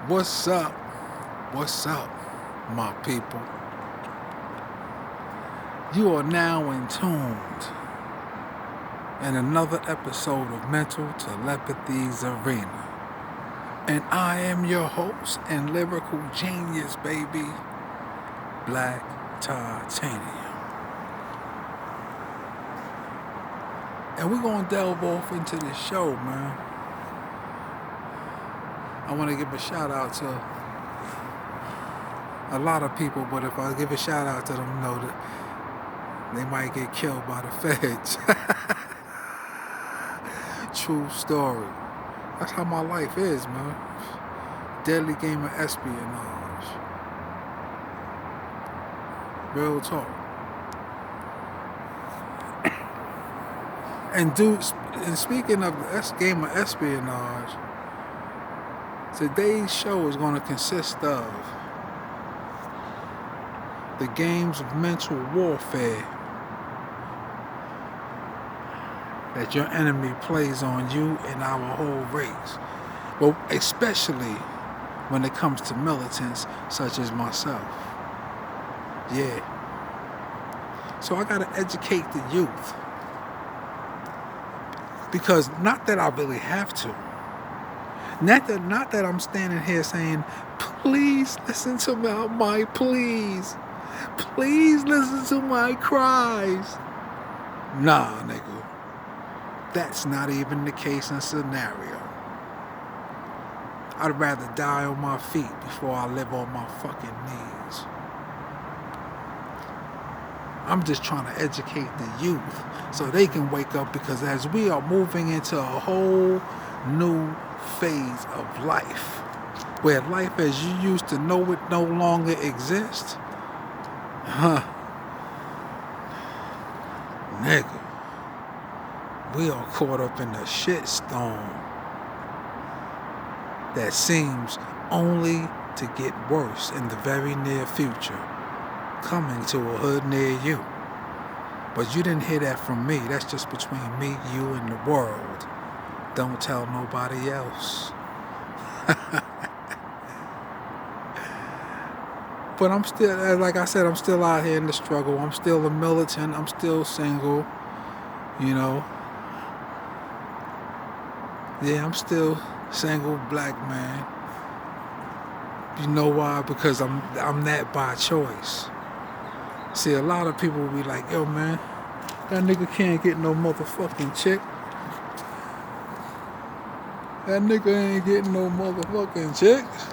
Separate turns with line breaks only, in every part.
What's up? What's up, my people? You are now in tuned in another episode of Mental Telepathy's Arena. And I am your host and lyrical genius, baby, Black Titanium. And we're going to delve off into the show, man. I want to give a shout out to a lot of people, but if I give a shout out to them, know that they might get killed by the feds. True story. That's how my life is, man. Deadly game of espionage. Real talk. And speaking of the game of espionage, today's show is going to consist of the games of mental warfare that your enemy plays on you and our whole race. Well, especially when it comes to militants such as myself. Yeah. So I gotta educate the youth. Because not that I really have to. Not that I'm standing here saying, please listen to my pleas. Please listen to my cries. Nah, nigga. That's not even the case and scenario. I'd rather die on my feet before I live on my fucking knees. I'm just trying to educate the youth so they can wake up, because as we are moving into a whole new phase of life, where life as you used to know it no longer exists, nigga, we are caught up in a shitstorm that seems only to get worse in the very near future, coming to a hood near you. But you didn't hear that from me. That's just between me, you, and the world. Don't tell nobody else. But I'm still, like I said, I'm still out here in the struggle. I'm still a militant. I'm still single, you know. Yeah, I'm still single black man. You know why? Because I'm that by choice. See, a lot of people will be like, yo, man, that nigga can't get no motherfucking chick. That nigga ain't getting no motherfucking chicks.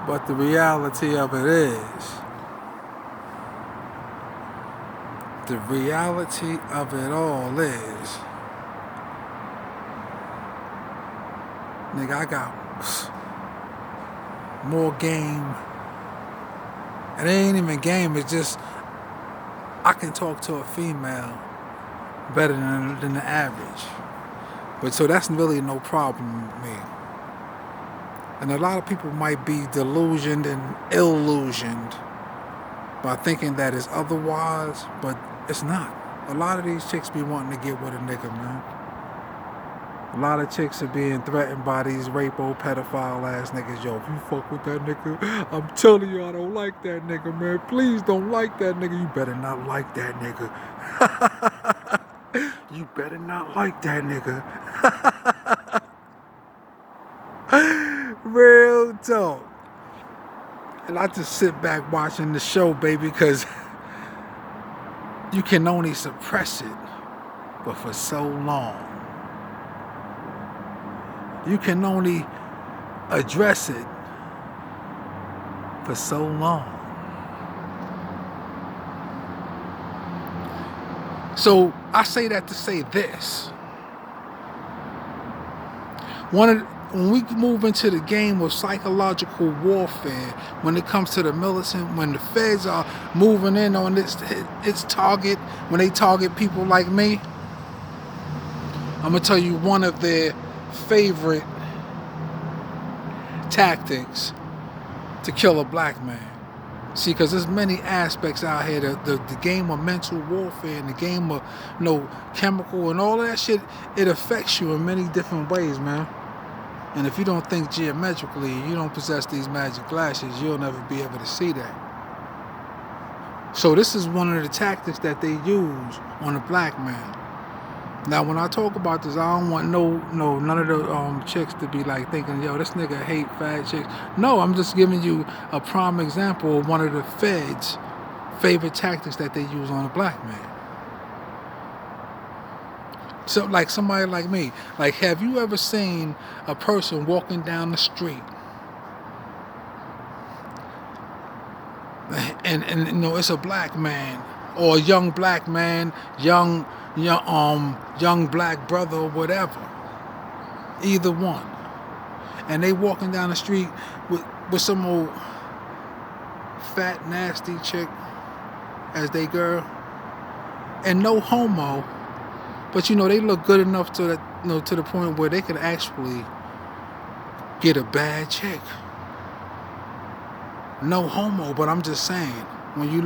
But the reality of it is, the reality of it all is, nigga, I got more game. It ain't even game, it's just I can talk to a female better than the average. But so that's really no problem with me. And a lot of people might be delusioned and illusioned by thinking that it's otherwise, but it's not. A lot of these chicks be wanting to get with a nigga, man. A lot of chicks are being threatened by these rapo pedophile ass niggas. Yo, if you fuck with that nigga, I'm telling you I don't like that nigga, man. Please don't like that nigga. You better not like that nigga. You better not like that nigga. Real talk. And I just sit back watching the show, baby, because you can only suppress it, but for so long. You can only address it for so long. So I say that to say this. When we move into the game of psychological warfare, when it comes to the militant, when the feds are moving in on its target, when they target people like me, I'm going to tell you one of their favorite tactics to kill a black man. See, because there's many aspects out here. The game of mental warfare and the game of, chemical and all of that shit, it affects you in many different ways, man. And if you don't think geometrically, you don't possess these magic glasses, you'll never be able to see that. So this is one of the tactics that they use on a black man. Now, when I talk about this, I don't want none of the chicks to be like thinking, yo, this nigga hate fat chicks. No, I'm just giving you a prime example of one of the feds' favorite tactics that they use on a black man. So, like somebody like me, like, have you ever seen a person walking down the street and it's a black man or a young black man, young black brother or whatever, either one, and they walking down the street with some old fat nasty chick as they girl, and no homo, but they look good enough to that, to the point where they could actually get a bad chick. No homo, but I'm just saying, when you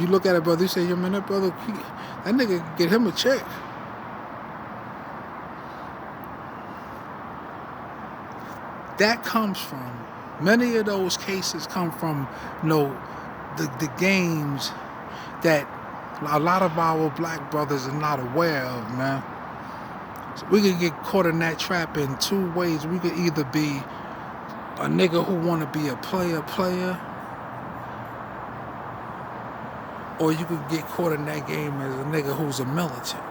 look at a brother, you say, yo, man, that brother, that nigga get him a chick. That comes from, many of those cases come from, the games that a lot of our black brothers are not aware of, man. So we could get caught in that trap in two ways. We could either be a nigga who want to be a player, or you could get caught in that game as a nigga who's a militant.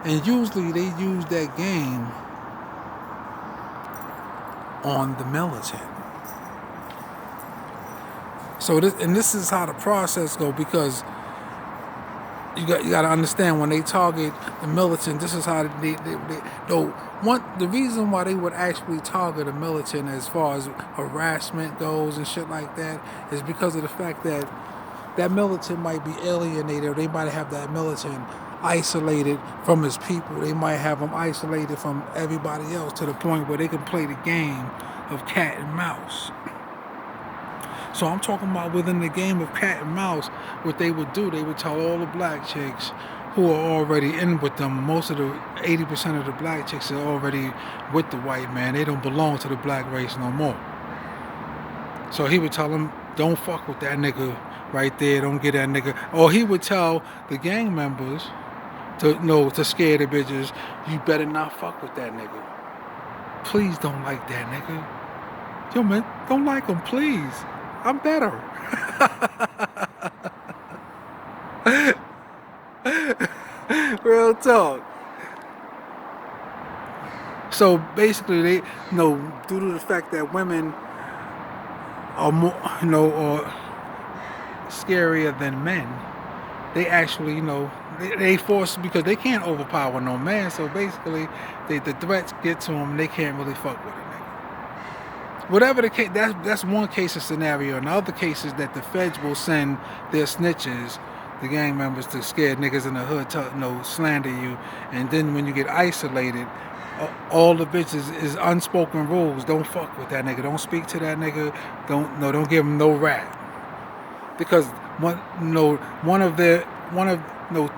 And usually they use that game on the militant. So this is how the process go, because you got to understand, when they target the militant, this is how the reason why they would actually target a militant as far as harassment goes and shit like that is because of the fact that that militant might be alienated, or they might have that militant isolated from his people. They might have him isolated from everybody else to the point where they can play the game of cat and mouse. So I'm talking about within the game of cat and mouse, what they would do, they would tell all the black chicks who are already in with them, most of the 80% of the black chicks are already with the white man. They don't belong to the black race no more. So he would tell them, don't fuck with that nigga right there, don't get that nigga. Or he would tell the gang members to scare the bitches, you better not fuck with that nigga. Please don't like that nigga. Yo, man, don't like him, please. I'm better. Real talk. So basically, they, due to the fact that women are more, or scarier than men, they actually, they force, because they can't overpower no man. So basically, the threats get to them. They can't really fuck with it. Whatever the case, that's one case of scenario. And the other case is that the feds will send their snitches, the gang members, to scare niggas in the hood, to slander you. And then when you get isolated, all the bitches is unspoken rules. Don't fuck with that nigga. Don't speak to that nigga. Don't give him no rap. Because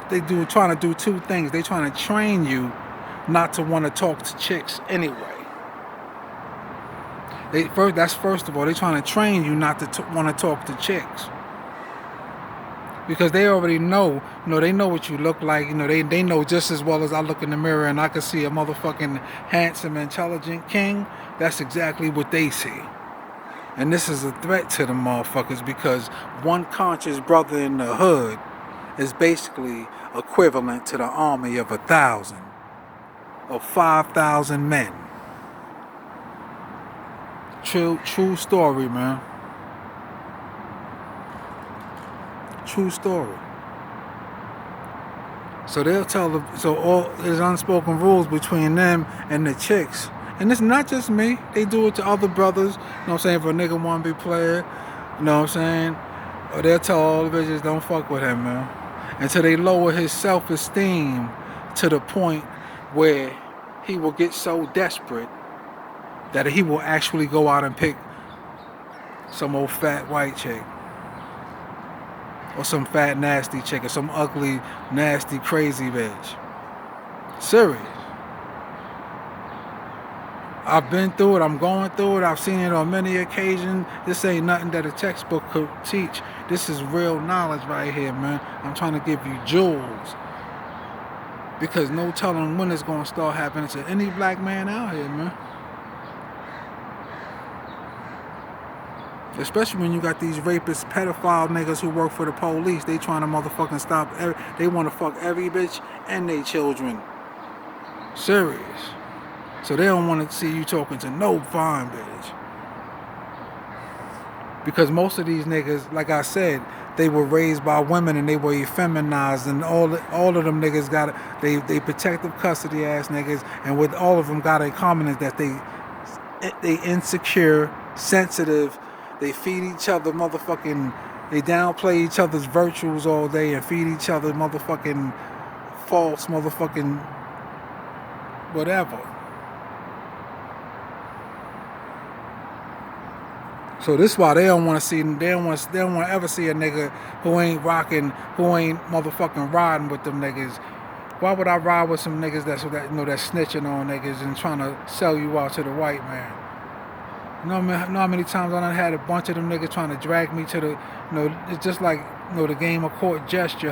they trying to do two things. They trying to train you not to want to talk to chicks anyway. That's first of all, they're trying to train you not to want to talk to chicks. Because they already know, they know what you look like. They know just as well as I look in the mirror and I can see a motherfucking handsome, intelligent king. That's exactly what they see. And this is a threat to the motherfuckers, because one conscious brother in the hood is basically equivalent to the army of 1,000 or 5,000 men. True story, man. True story. So they'll tell all there's unspoken rules between them and the chicks. And it's not just me. They do it to other brothers. You know what I'm saying? If a nigga want to be player, you know what I'm saying? Or they'll tell all the bitches, don't fuck with him, man. Until they lower his self-esteem to the point where he will get so desperate that he will actually go out and pick some old fat white chick, or some fat nasty chick, or some ugly, nasty, crazy bitch. Serious. I've been through it. I'm going through it. I've seen it on many occasions. This ain't nothing that a textbook could teach. This is real knowledge right here, man. I'm trying to give you jewels. Because no telling when it's going to start happening to any black man out here, man. Especially when you got these rapist, pedophile niggas who work for the police. They trying to motherfucking stop. They want to fuck every bitch and they children. Serious. So they don't want to see you talking to no fine bitch. Because most of these niggas, like I said, they were raised by women and they were effeminized, and all of them niggas got they protective custody ass niggas, and with all of them got in common is that they insecure, sensitive, they feed each other motherfucking, they downplay each other's virtues all day and feed each other motherfucking false motherfucking whatever. So this is why they don't want to see. They don't want to ever see a nigga who ain't rocking, who ain't motherfucking riding with them niggas. Why would I ride with some niggas that's snitching on niggas and trying to sell you out to the white man? You know how many times I done had a bunch of them niggas trying to drag me to the, it's just like, the game of court gesture.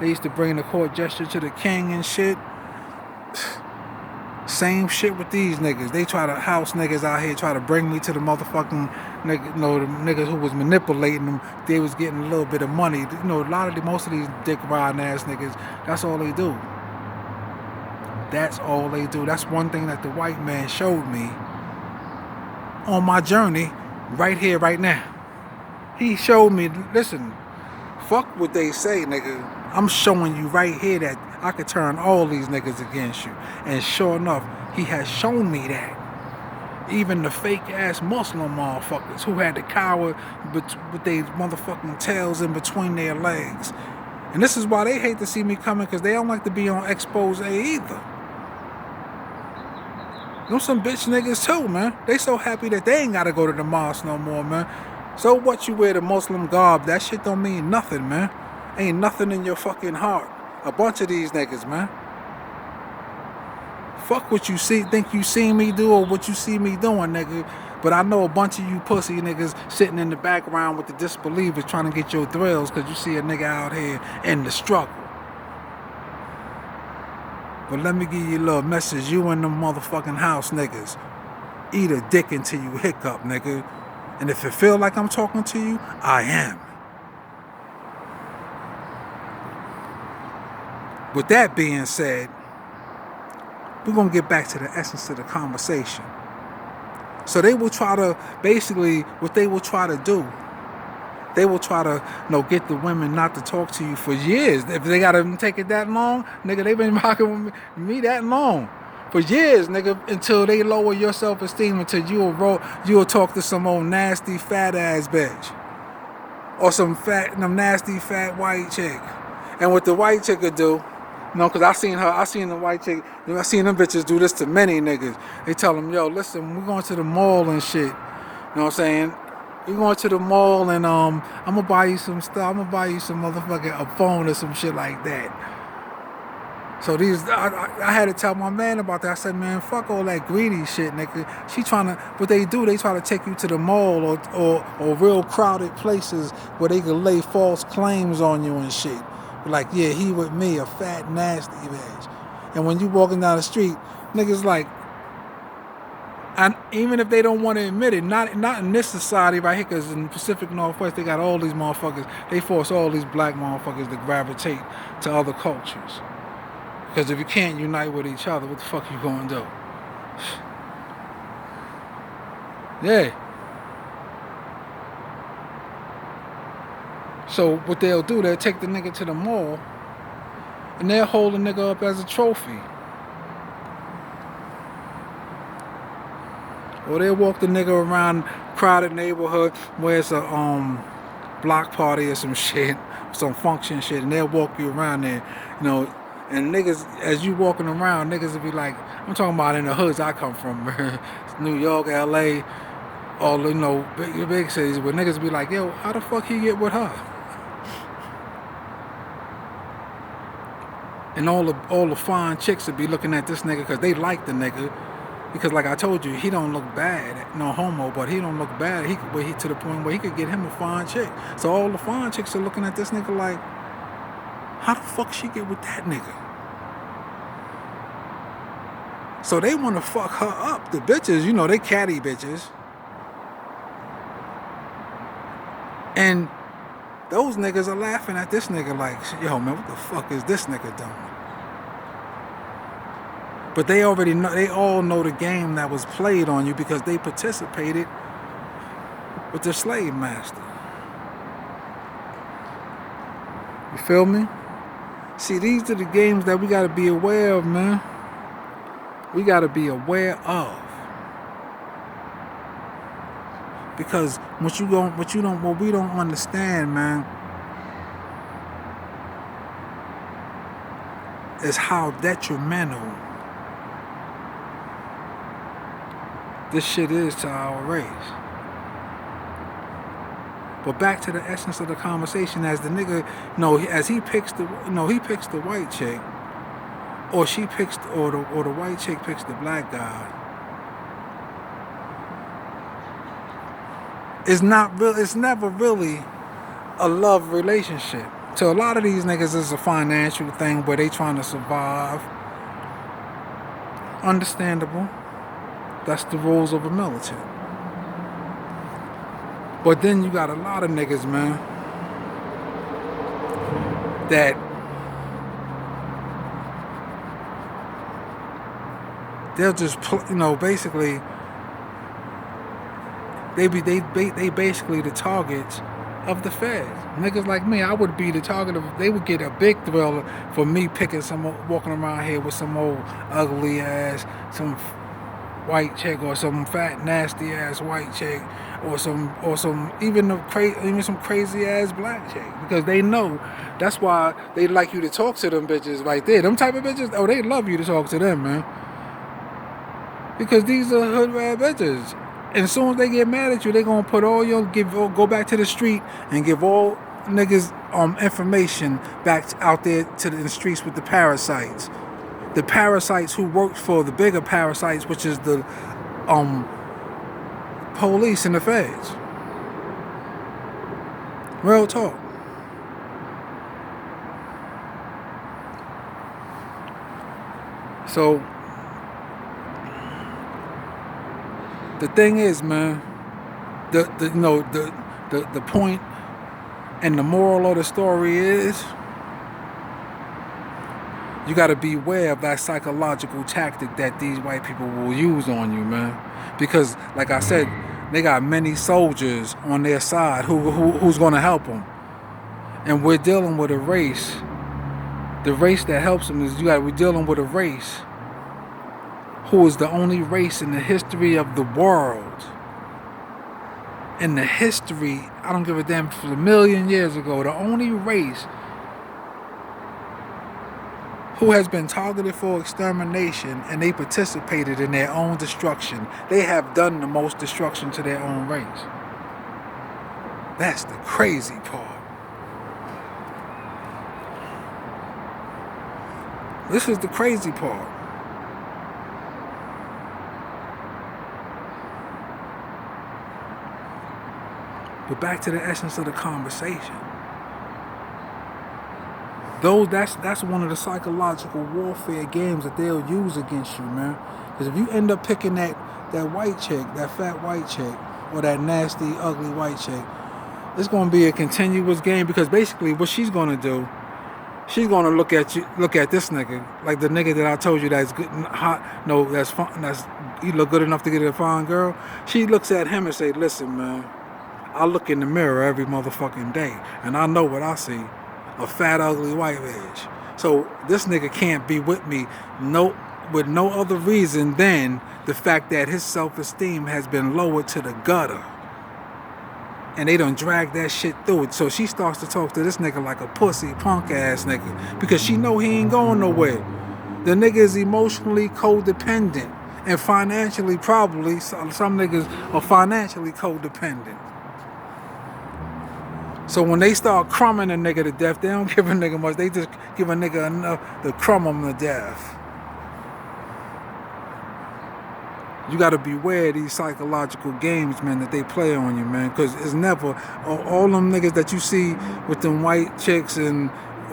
They used to bring the court gesture to the king and shit. Same shit with these niggas. They try to house niggas out here, try to bring me to the motherfucking nigga, the niggas who was manipulating them. They was getting a little bit of money. Most of these dick riding ass niggas, that's all they do. That's all they do. That's one thing that the white man showed me on my journey right here, right now. He showed me, listen, fuck what they say, nigga. I'm showing you right here that I could turn all these niggas against you. And sure enough, he has shown me that. Even the fake ass Muslim motherfuckers who had the cower with their motherfucking tails in between their legs. And this is why they hate to see me coming, because they don't like to be on expose either. Them some bitch niggas too, man. They so happy that they ain't gotta go to the mosque no more, man. So what, you wear the Muslim garb, that shit don't mean nothing, man. Ain't nothing in your fucking heart. A bunch of these niggas, man. Fuck what you think you see me do or what you see me doing, nigga. But I know a bunch of you pussy niggas sitting in the background with the disbelievers trying to get your thrills because you see a nigga out here in the struggle. But let me give you a little message. You and them motherfucking house niggas. Eat a dick until you hiccup, nigga. And if it feel like I'm talking to you, I am. With that being said, we're going to get back to the essence of the conversation. So they will try to, basically, what they will try to do, they will try to, get the women not to talk to you for years. If they got to take it that long, nigga, they've been rocking with me that long. For years, nigga, until they lower your self-esteem, until you'll talk to some old nasty fat ass bitch. Or some nasty fat white chick. And what the white chick would do, because I seen the white chick, I seen them bitches do this to many niggas. They tell them, yo, listen, we're going to the mall and shit. You know what I'm saying? We're going to the mall and I'm going to buy you some stuff. I'm going to buy you some motherfucking a phone or some shit like that. So I had to tell my man about that. I said, man, fuck all that greedy shit, nigga. What they do, they try to take you to the mall or real crowded places where they can lay false claims on you and shit. Like, yeah, he with me, a fat, nasty bitch. And when you walking down the street, niggas like, and even if they don't want to admit it, not in this society right here, because in the Pacific Northwest, they got all these motherfuckers, they force all these black motherfuckers to gravitate to other cultures. Because if you can't unite with each other, what the fuck you gonna do? Yeah. So what they'll do, they'll take the nigga to the mall and they'll hold the nigga up as a trophy. Or they'll walk the nigga around crowded neighborhood where it's a block party or some shit, some function shit, and they'll walk you around there, and niggas, as you walking around, niggas will be like, I'm talking about in the hoods I come from, New York, LA, All big cities where niggas be like, yo, how the fuck he get with her? And all the fine chicks would be looking at this nigga because they like the nigga. Because like I told you, he don't look bad, no homo, but he don't look bad. He to the point where he could get him a fine chick. So all the fine chicks are looking at this nigga like, how the fuck she get with that nigga? So they want to fuck her up. The bitches, they catty bitches. And those niggas are laughing at this nigga like, yo, man, what the fuck is this nigga doing? But they already know, they all know the game that was played on you because they participated with the slave master. You feel me? See, these are the games that we got to be aware of, man. We got to be aware of. Because what we don't understand, man, is how detrimental this shit is to our race. But back to the essence of the conversation, as the nigga, as he picks the white chick, or she picks, or the white chick picks the black guy. It's never really a love relationship. To a lot of these niggas, it's a financial thing where they trying to survive. Understandable. That's the rules of a militant. But then you got a lot of niggas, man, that they'll just, basically, they basically the targets of the feds. Niggas like me, I would be the target of. They would get a big thrill for me walking around here with some old ugly ass, some white chick, or some fat nasty ass white chick, or some even some crazy ass black chick, because they know that's why they like you to talk to them bitches right there. Them type of bitches, they love you to talk to them, man, because these are hood rat bitches. And as soon as they get mad at you, they gonna put all go back to the street and give all niggas information back out there to the streets with the parasites. The parasites who worked for the bigger parasites, which is the police and the feds. Real talk. So the thing is, man, the point and the moral of the story is, you got to beware of that psychological tactic that these white people will use on you, man. Because, like I said, they got many soldiers on their side who's going to help them. And we're dealing with a race. The race that helps them is we're dealing with a race who is the only race in the history of the world. In the history, I don't give a damn, for a million years ago, the only race who has been targeted for extermination, and they participated in their own destruction. They have done the most destruction to their own race. That's the crazy part. This is the crazy part. But back to the essence of the conversation. That's one of the psychological warfare games that they'll use against you, man. Because if you end up picking that white chick, that fat white chick, or that nasty, ugly white chick, it's going to be a continuous game. Because basically, what she's going to do, she's going to look at this nigga, like the nigga that I told you that's good and hot. No, that's fun. You look good enough to get a fine girl. She looks at him and say, "Listen, man, I look in the mirror every motherfucking day, and I know what I see. A fat, ugly white bitch. So this nigga can't be with me with no other reason than the fact that his self-esteem has been lowered to the gutter. And they done drag that shit through it. So she starts to talk to this nigga like a pussy, punk ass nigga. Because she know he ain't going nowhere. The nigga is emotionally codependent. And financially, probably, some niggas are financially codependent. So when they start crumbing a nigga to death, they don't give a nigga much. They just give a nigga enough to crumb them to death. You got to beware of these psychological games, man, that they play on you, man. Because it's never, all them niggas that you see with them white chicks or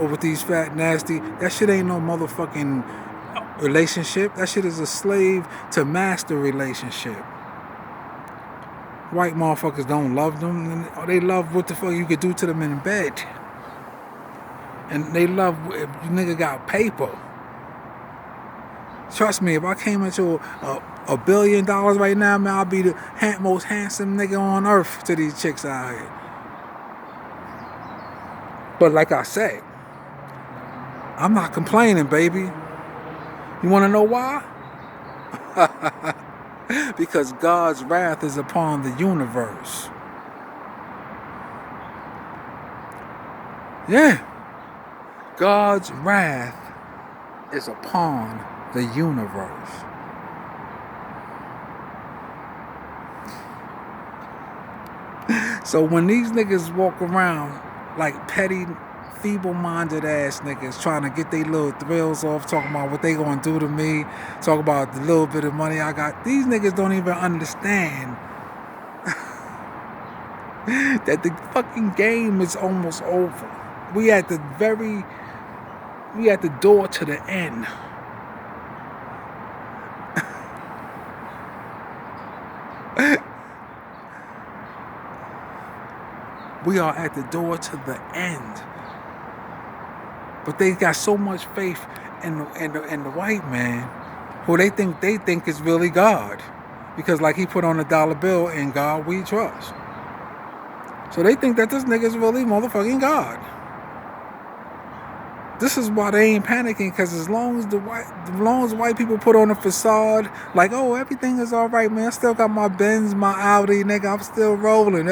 with these fat nasty, that shit ain't no motherfucking relationship. That shit is a slave to master relationship. White motherfuckers don't love them. They love what the fuck you could do to them in bed. And they love if you nigga got paper. Trust me, if I came into $1 billion right now, man, I'll be the most handsome nigga on earth to these chicks out here. But like I said, I'm not complaining, baby. You want to know why? Because God's wrath is upon the universe. Yeah. God's wrath is upon the universe. So when these niggas walk around like petty, feeble-minded ass niggas trying to get their little thrills off, talking about what they gonna do to me, talk about the little bit of money I got, these niggas don't even understand that the fucking game is almost over. We at the door to the end. We are at the door to the end. But they got so much faith in the white man, who they think is really God. Because like he put on a dollar bill, in God we trust. So they think that this nigga's really motherfucking God. This is why they ain't panicking, because as long as white people put on a facade, like, oh, everything is all right, man. I still got my Benz, my Audi, nigga. I'm still rolling.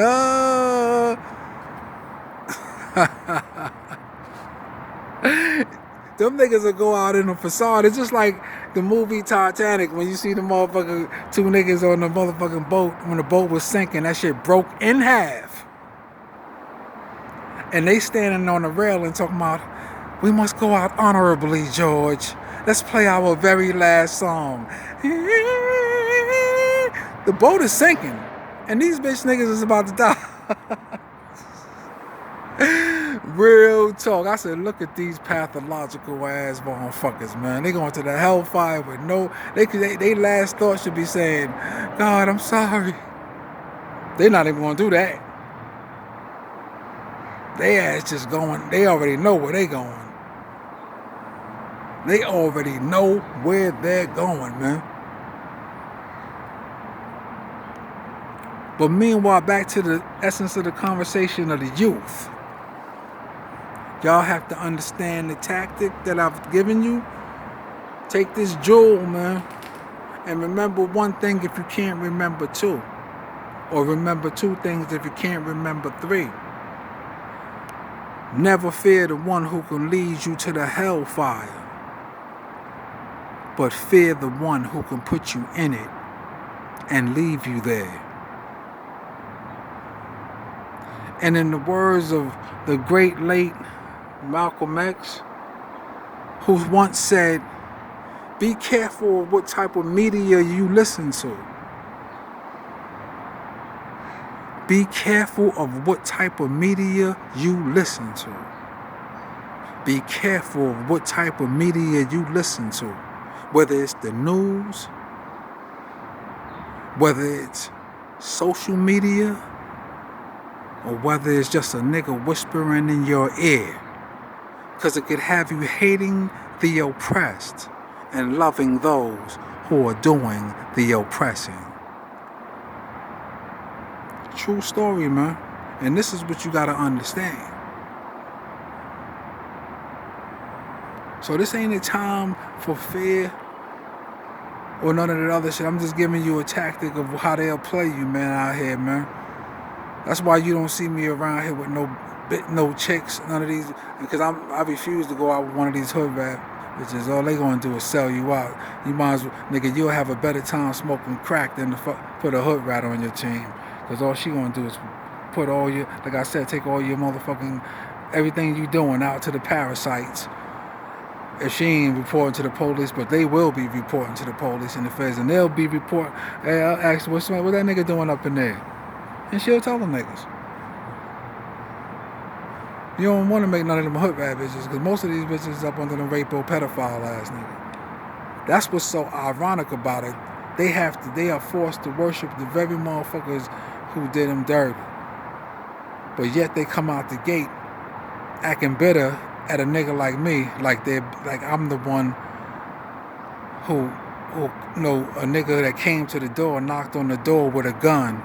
Them niggas will go out in a facade. It's just like the movie Titanic, when you see the motherfucking two niggas on the motherfucking boat, when the boat was sinking, that shit broke in half. And they standing on the rail and talking about, we must go out honorably, George. Let's play our very last song. The boat is sinking, and these bitch niggas is about to die. Real talk. I said, look at these pathological ass motherfuckers, man. They going to the hellfire with no. They last thought should be saying, God, I'm sorry. They not even going to do that. They ass just going. They already know where they going. They already know where they're going, man. But meanwhile, back to the essence of the conversation of the youth. Y'all have to understand the tactic that I've given you. Take this jewel, man, and remember one thing if you can't remember two. Or remember two things if you can't remember three. Never fear the one who can lead you to the hellfire, but fear the one who can put you in it and leave you there. And in the words of the great late Malcolm X, who once said, be careful of what type of media you listen to. Be careful of what type of media you listen to. Be careful of what type of media you listen to. Whether it's the news, whether it's social media, or whether it's just a nigga whispering in your ear. Because it could have you hating the oppressed and loving those who are doing the oppressing. True story, man. And this is what you gotta understand. So this ain't a time for fear or none of that other shit. I'm just giving you a tactic of how they'll play you, man, out here, man. That's why you don't see me around here with no chicks, none of these, because I refuse to go out with one of these hood rat Which is all they gonna do is sell you out. You might as well, nigga, you'll have a better time smoking crack than to put a hood rat on your team. Cause all she gonna do is put all your, like I said, take all your motherfucking, everything you doing out to the parasites. If she ain't reporting to the police, but they will be reporting to the police and the feds, and they'll be reporting. Hey, I'll ask what that nigga doing up in there, and she'll tell them niggas. You don't want to make none of them hood rat bitches, because most of these bitches up under the rapo pedophile ass nigga. That's what's so ironic about it. They are forced to worship the very motherfuckers who did them dirty. But yet they come out the gate acting bitter at a nigga like me, like I'm the one who a nigga that came to the door, knocked on the door with a gun,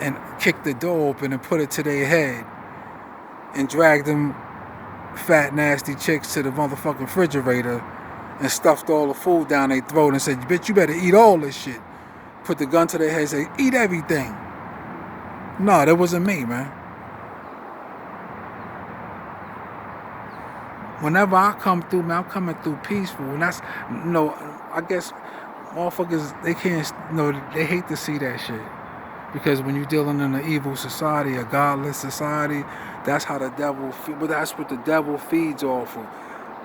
and kicked the door open and put it to their head, and dragged them fat nasty chicks to the motherfucking refrigerator and stuffed all the food down their throat and said, bitch, you better eat all this shit. Put the gun to their head and say, eat everything. No, that wasn't me, man. Whenever I come through, man, I'm coming through peaceful. And that's, I guess motherfuckers, they can't, they hate to see that shit. Because when you're dealing in an evil society, a godless society, that's how the devil, but that's what the devil feeds off of.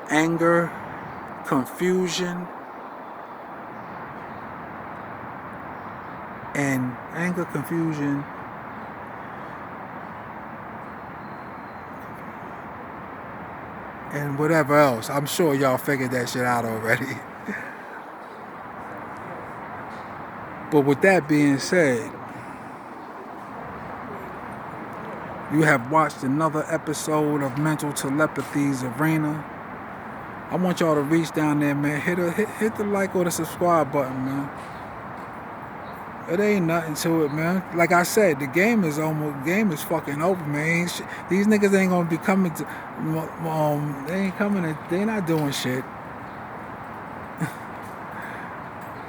Anger, confusion, and whatever else. I'm sure y'all figured that shit out already. But with that being said, you have watched another episode of Mental Telepathy's Arena. I want y'all to reach down there, man. Hit the like or the subscribe button, man. It ain't nothing to it, man. Like I said, the game is fucking over, man. These niggas ain't gonna be coming to, they not doing shit.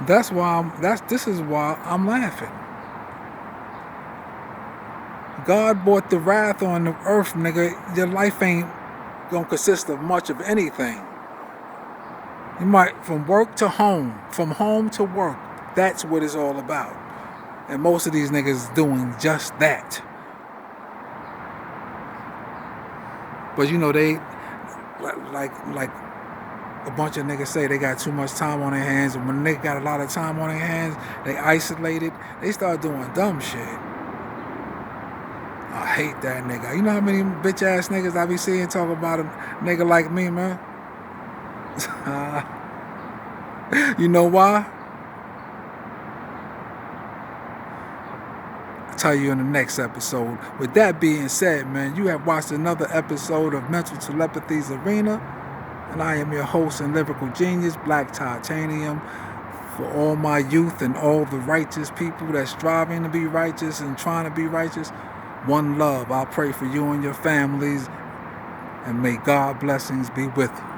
This is why I'm laughing. God brought the wrath on the earth, nigga. Your life ain't gonna consist of much of anything. You might, from work to home, from home to work, that's what it's all about. And most of these niggas doing just that. But they, like a bunch of niggas say, they got too much time on their hands. And when they got a lot of time on their hands, they isolated, they start doing dumb shit. I hate that nigga. You know how many bitch ass niggas I be seeing talk about a nigga like me, man? You know why? I'll tell you in the next episode. With that being said, man, you have watched another episode of Mental Telepathy's Arena, and I am your host and lyrical genius, Black Titanium. For all my youth and all the righteous people that's striving to be righteous and trying to be righteous, one love. I'll pray for you and your families, and may God blessings be with you.